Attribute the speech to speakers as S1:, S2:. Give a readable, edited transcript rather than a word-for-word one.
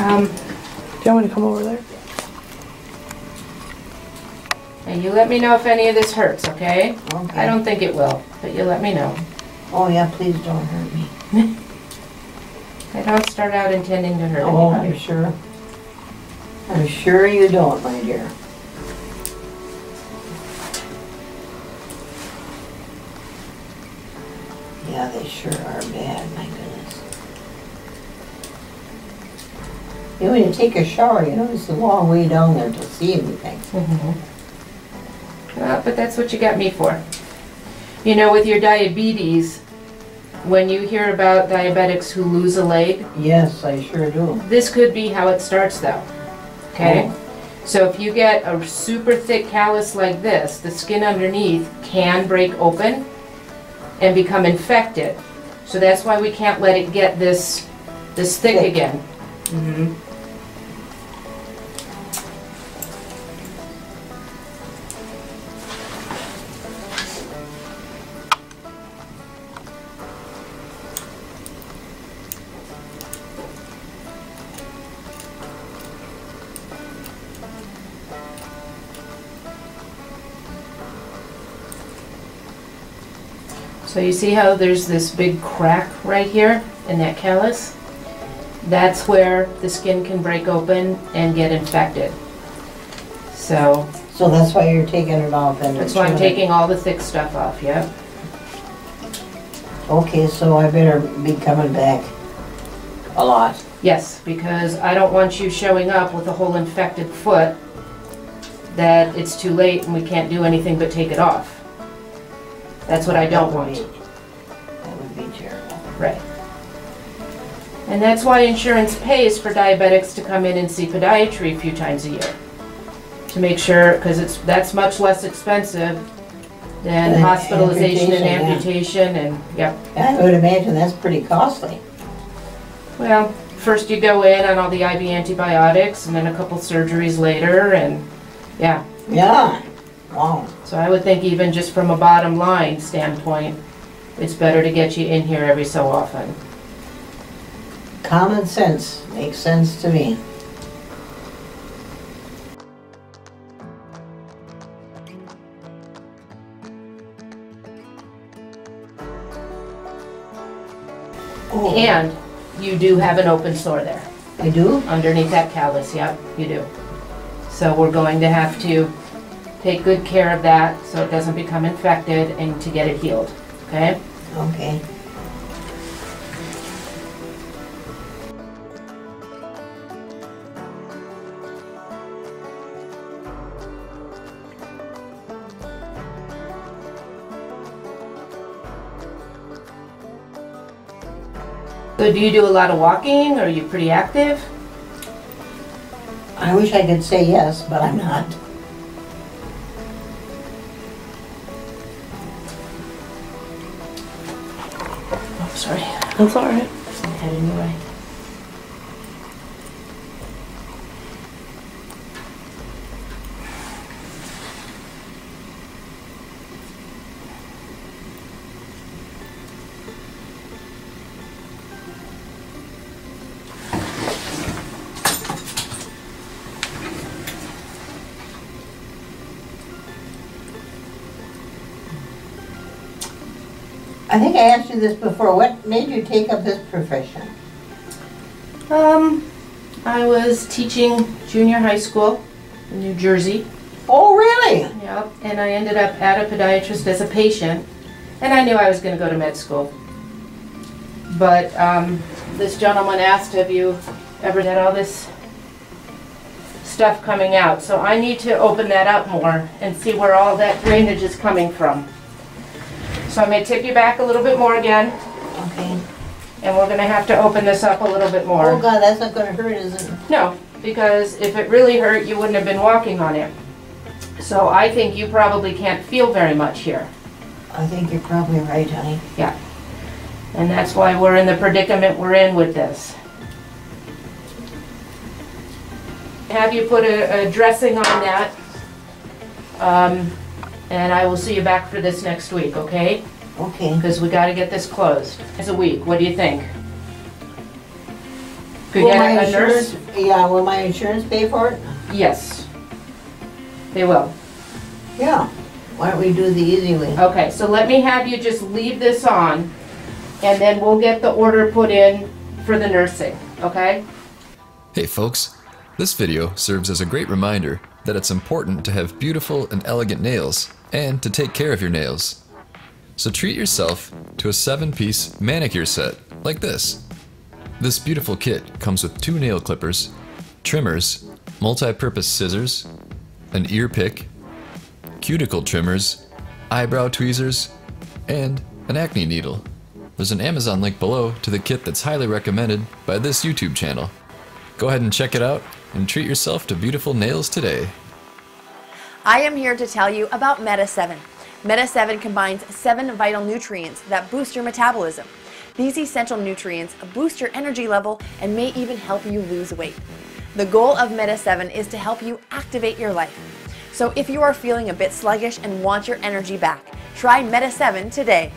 S1: Do you want me to come over there?
S2: And you let me know if any of this hurts, okay?
S3: Okay.
S2: I don't think it will, but you let me know.
S3: Oh yeah, please don't hurt me.
S2: I don't start out intending to hurt
S3: Oh,
S2: anybody.
S3: I'm sure. I'm sure you don't, my dear. Yeah, they sure are bad, my goodness. You know, when you take a shower, you know, it's a long way down there to see anything.
S2: Well, but that's what you got me for. You know, with your diabetes, when you hear about diabetics who lose a leg,
S3: Yes, I sure do.
S2: this could be how it starts though, okay? So if you get a super thick callus like this, the skin underneath can break open and become infected. So that's why we can't let it get this thick again. So you see how there's this big crack right here in that callus? That's where the skin can break open and get infected. So
S3: that's why you're taking it off and
S2: that's why I'm taking all the thick stuff off, yep.
S3: Okay, so I better be coming back a lot.
S2: Yes, because I don't want you showing up with a whole infected foot that it's too late and we can't do anything but take it off. That's what I don't want.
S3: That would be terrible.
S2: Right. And that's why insurance pays for diabetics to come in and see podiatry a few times a year. To make sure, because that's much less expensive than hospitalization and amputation and, yep.
S3: I would imagine that's pretty costly.
S2: Well, first you go in on all the IV antibiotics and then a couple surgeries later and, yeah.
S3: Yeah. Wow.
S2: So I would think even just from a bottom line standpoint, it's better to get you in here every so often.
S3: Common sense makes sense to me. Oh.
S2: And you do have an open sore there.
S3: I do?
S2: Underneath that callus, yep, you do. So we're going to have to take good care of that so it doesn't become infected and to get it healed, okay?
S3: Okay.
S2: So do you do a lot of walking? Are you pretty active?
S3: I wish I could say yes, but I'm not.
S2: Oh, sorry.
S1: That's all right.
S2: I had it in your way.
S3: I think I asked you this before. What made you take up this profession?
S2: I was teaching junior high school in New Jersey.
S3: Oh, really?
S2: Yep, and I ended up at a podiatrist as a patient, and I knew I was going to go to med school. But this gentleman asked, have you ever had all this stuff coming out? So I need to open that up more and see where all that drainage is coming from. So I'm going to tip you back a little bit more again,
S3: Okay.
S2: and we're going to have to open this up a little bit more.
S3: Oh, God, that's not going to hurt, is it?
S2: No, because if it really hurt, you wouldn't have been walking on it. So I think you probably can't feel very much here.
S3: I think you're probably right, honey.
S2: Yeah. And that's why we're in the predicament we're in with this. Have you put a dressing on that. And I will see you back for this next week, okay?
S3: Okay.
S2: Because we got to get this closed. It's a week. What do you think? Could you get a nurse?
S3: Yeah, will my insurance pay for it?
S2: Yes. They will.
S3: Yeah. Why don't we do the easy way?
S2: Okay, so let me have you just leave this on, and then we'll get the order put in for the nursing, okay?
S1: Hey folks, this video serves as a great reminder that it's important to have beautiful and elegant nails and to take care of your nails. So treat yourself to a 7-piece manicure set like this. This beautiful kit comes with 2 nail clippers, trimmers, multi-purpose scissors, an ear pick, cuticle trimmers, eyebrow tweezers, and an acne needle. There's an Amazon link below to the kit that's highly recommended by this YouTube channel. Go ahead and check it out and treat yourself to beautiful nails today.
S4: I am here to tell you about Meta 7. Meta 7 combines 7 vital nutrients that boost your metabolism. These essential nutrients boost your energy level and may even help you lose weight. The goal of Meta 7 is to help you activate your life. So if you are feeling a bit sluggish and want your energy back, try Meta 7 today.